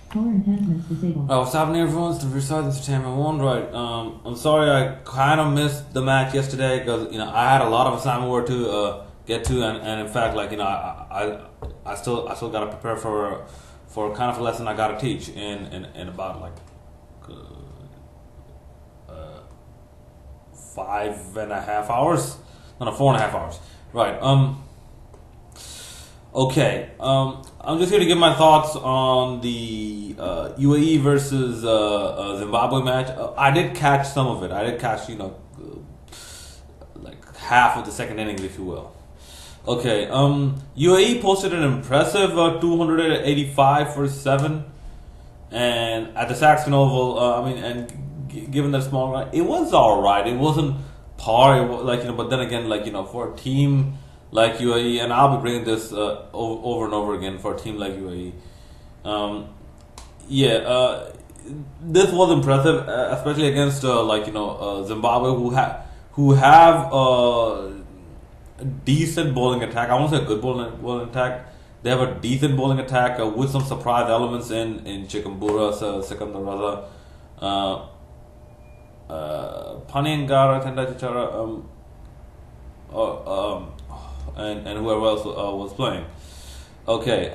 Power enhancements disabled. What's happening, everyone? It's the Versailles Entertainment One, right? I'm sorry I kind of missed the match yesterday because I had a lot of assignment work to get to, and in fact, like I still got to prepare for kind of a lesson I got to teach in about like uh, 5.5 hours, no, 4.5 hours, right? Okay, I'm just here to give my thoughts on the UAE versus Zimbabwe match. I did catch some of it. I did catch, like half of the second innings, if you will. Okay, UAE posted an impressive 285 for 7, and at the Saxon Oval, given that small run, it was all right. It wasn't par, but then again, for a team like UAE, and I'll be bringing this over and over again for a team like UAE. Um, yeah, this was impressive, especially against Zimbabwe, who have a decent bowling attack. I won't say a good bowling attack. They have a decent bowling attack with some surprise elements in Chikumbura, Sikandar Raza, Paningara, Tendachichara, and whoever else was playing. Okay,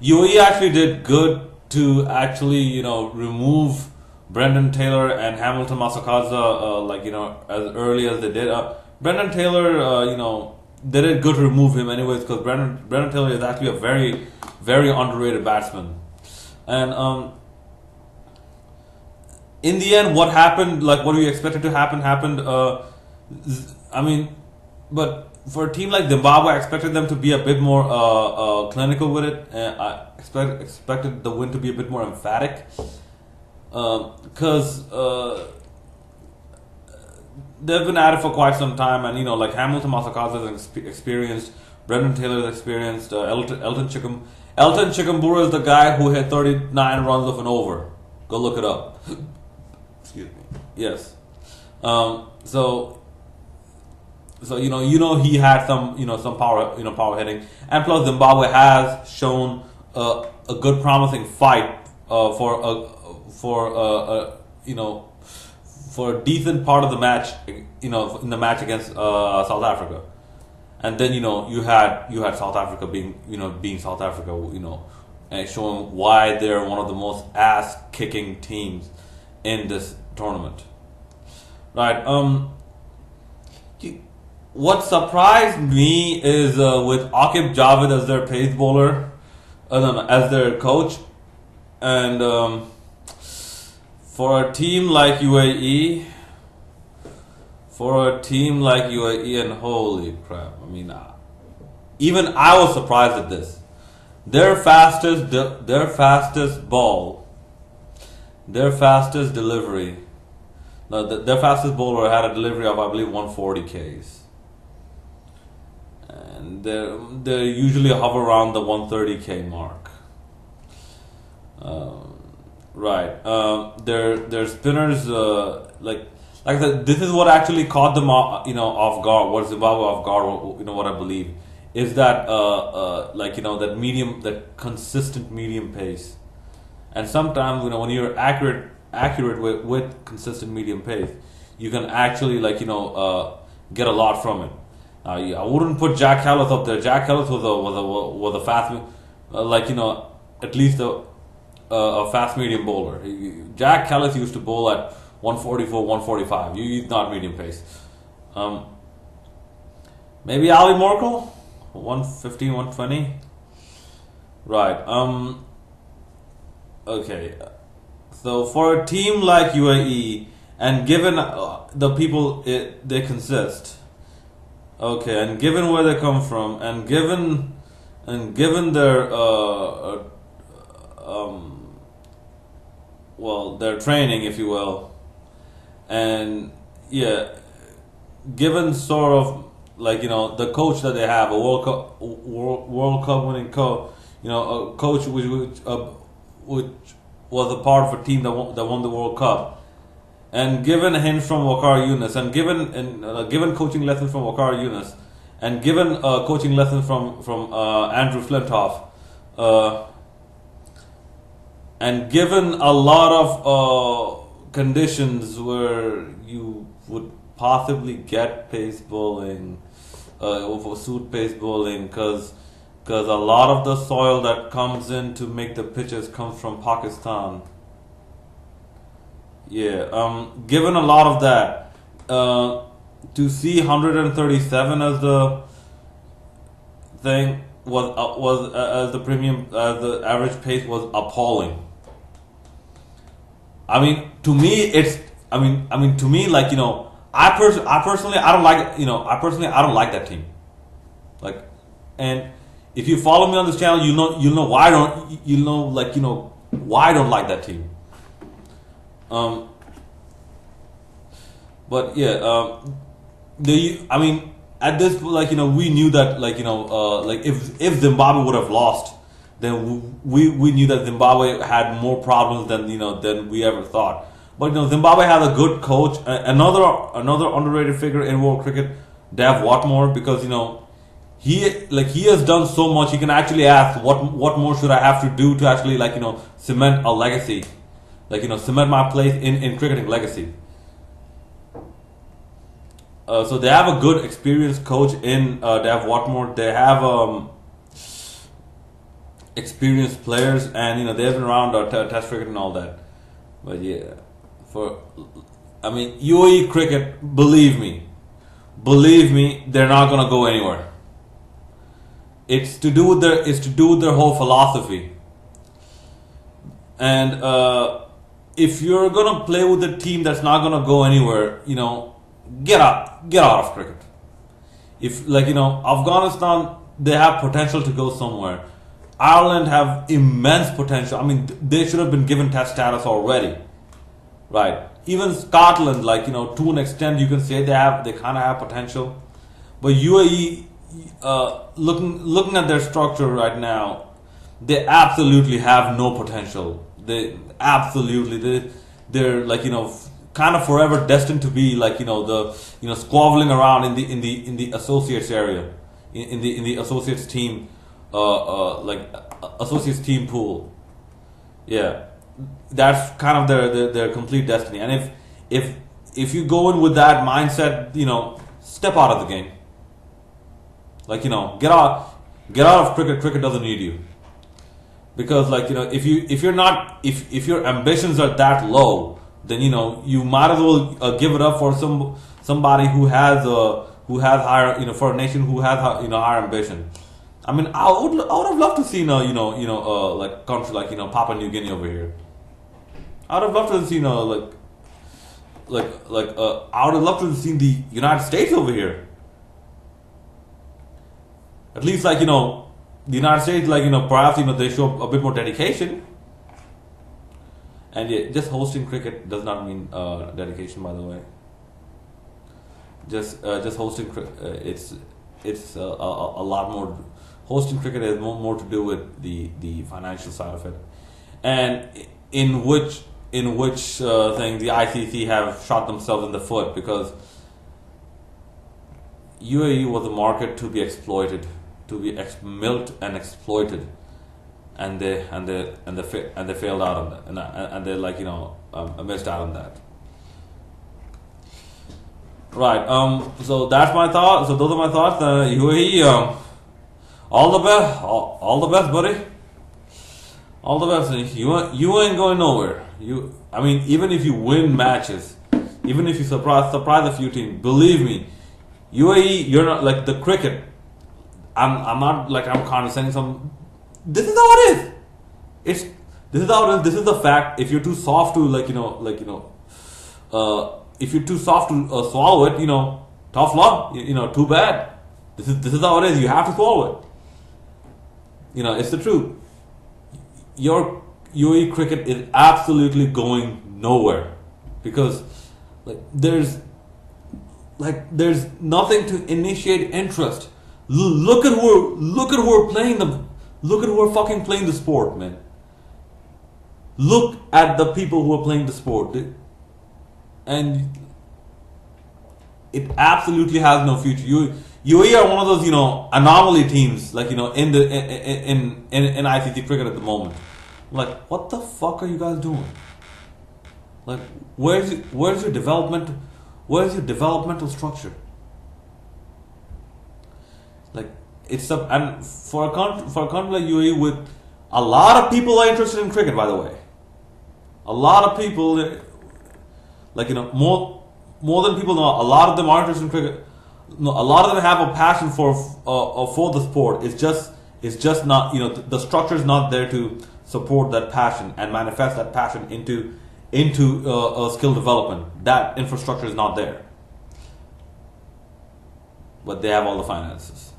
UAE actually did good to actually remove Brendan Taylor and Hamilton Masakaza as early as they did. Brendan Taylor, they did good to remove him anyways because Brendan Taylor is actually a very very underrated batsman, and in the end, what happened, like what we expected to happen, happened. I mean, but for a team like Zimbabwe, I expected them to be a bit more clinical with it. And I expected the win to be a bit more emphatic because they've been at it for quite some time, and like Hamilton Masakaza is experienced, Brendan Taylor is experienced, Elton Chikumbura is the guy who hit 39 runs of an over. Go look it up. Excuse me. Yes. So he had some power hitting, and plus Zimbabwe has shown a good promising fight for a decent part of the match, in the match against South Africa. And then you had South Africa being South Africa, and showing why they're one of the most ass kicking teams in this tournament. Right. What surprised me is with Akib Javed as their pace bowler, as their coach, and for a team like UAE, and holy crap, I mean, even I was surprised at this. Their fastest ball, their fastest delivery. Now, their fastest bowler had a delivery of, I believe, 140 Ks. And they usually hover around the 130K mark. Right. Their spinners, like I said, this is what actually caught them off guard. What Zimbabwe off guard? What I believe is that that consistent medium pace. And sometimes when you're accurate with consistent medium pace, you can actually get a lot from it. I wouldn't put Jack Callis up there. Jack Callis was a fast, at least a fast medium bowler. Jack Callis used to bowl at 144, 145. He's not medium pace. Maybe Ali Morkel, 115, 120. Right. Okay. So for a team like UAE, and given the people they consist, okay, and given where they come from, and given their their training, if you will, and yeah, given sort of the coach that they have, a World Cup winning coach, a coach which was a part of a team that won the World Cup, and given hints from Waqar Younis, and given coaching lessons from Waqar Younis, and given coaching lessons from Andrew Flintoff, and given a lot of conditions where you would possibly get pace bowling, over suit pace bowling, because a lot of the soil that comes in to make the pitches comes from Pakistan. Yeah, given a lot of that, to see 137 as the thing was as the premium, the average pace was appalling. I mean, to me, it's. To me, like, I personally, I don't like, I don't like that team. Like, and if you follow me on this channel, you know why I don't, why I don't like that team. But yeah, at this, we knew that, if Zimbabwe would have lost, then we knew that Zimbabwe had more problems than we ever thought. But Zimbabwe has a good coach, another underrated figure in world cricket, Dev Watmore, because he has done so much. He can actually ask what more should I have to do to actually cement a legacy, cement my place in cricketing legacy. So they have a good experienced coach in Dev Watmore. They have experienced players, and they've been around Test cricket and all that. But yeah, UAE cricket, believe me, they're not gonna go anywhere. It's to do with their whole philosophy. And if you're gonna play with a team that's not gonna go anywhere, get out of cricket. If Afghanistan, they have potential to go somewhere. Ireland have immense potential. They should have been given test status already, right? Even Scotland, to an extent, you can say they kind of have potential. But UAE, looking at their structure right now, they absolutely have no potential. They're kind of forever destined to be squabbling around in the associates area, in the associates team, associates team pool. Yeah, that's kind of their complete destiny. And if you go in with that mindset, step out of the game. Get out of cricket. Cricket doesn't need you. Because if your ambitions are that low, then you might as well give it up for somebody who has higher, for a nation who has higher ambition. I would have loved to see country like Papua New Guinea over here. I would have loved to see I would have loved to have seen the United States over here. At least the United States, perhaps they show a bit more dedication. And yeah, just hosting cricket does not mean dedication, by the way. Just hosting it's a lot more. Hosting cricket has more to do with the financial side of it, and in which thing the ICC have shot themselves in the foot, because UAE was a market to be exploited, to be milked and exploited, and they failed out on that, and they missed out on that. Right. So that's my thought. So those are my thoughts. UAE. All the best, buddy. All the best. You ain't going nowhere. Even if you win matches, even if you surprise a few teams, believe me, UAE, you're not like the cricket. I'm not I'm condescending. This is how it is. This is how it is. This is the fact. If you're too soft to if you're too soft to swallow it, tough luck. Too bad. This is how it is. You have to swallow it. It's the truth. Your UAE cricket is absolutely going nowhere, because there's nothing to initiate interest. Look at who are playing them. Look at who are fucking playing the sport, man. Look at the people who are playing the sport, and it absolutely has no future. UAE are one of those anomaly teams in ICC cricket at the moment. Like, what the fuck are you guys doing? Like, where's your development? Where's your developmental structure? Like, it's a, and for a country like UAE with a lot of people are interested in cricket, by the way. A lot of people, like, more than people know, a lot of them are interested in cricket. No, a lot of them have a passion for the sport. It's just not, the structure is not there to support that passion and manifest that passion into skill development. That infrastructure is not there, but they have all the finances.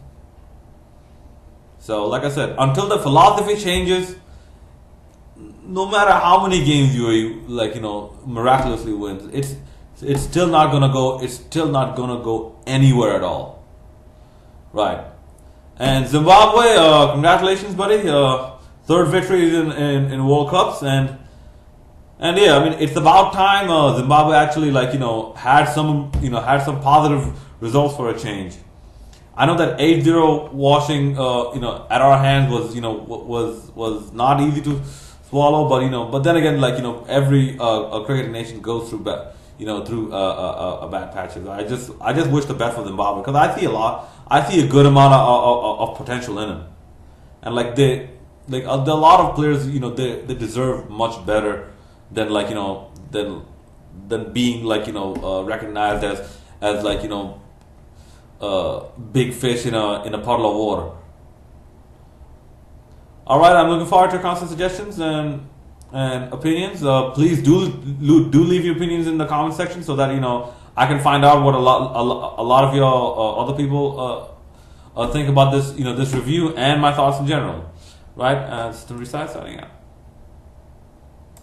So, like I said, until the philosophy changes, no matter how many games UAE miraculously wins, it's still not gonna go. It's still not gonna go anywhere at all, right? And Zimbabwe, congratulations, buddy! Third victory in World Cups, and yeah, I mean it's about time Zimbabwe actually had some positive results for a change. I know that 8-0 washing at our hands was not easy to swallow, but then again, every cricket nation goes through a bad patches. I just wish the best for Zimbabwe because I see a good amount of potential in them, and there are a lot of players they deserve much better than than being recognized as big fish in a puddle of water. All right, I'm looking forward to your constant suggestions and opinions. Please do leave your opinions in the comment section so that I can find out what a lot of your other people think about this this review and my thoughts in general. Right, it's the Reside signing out.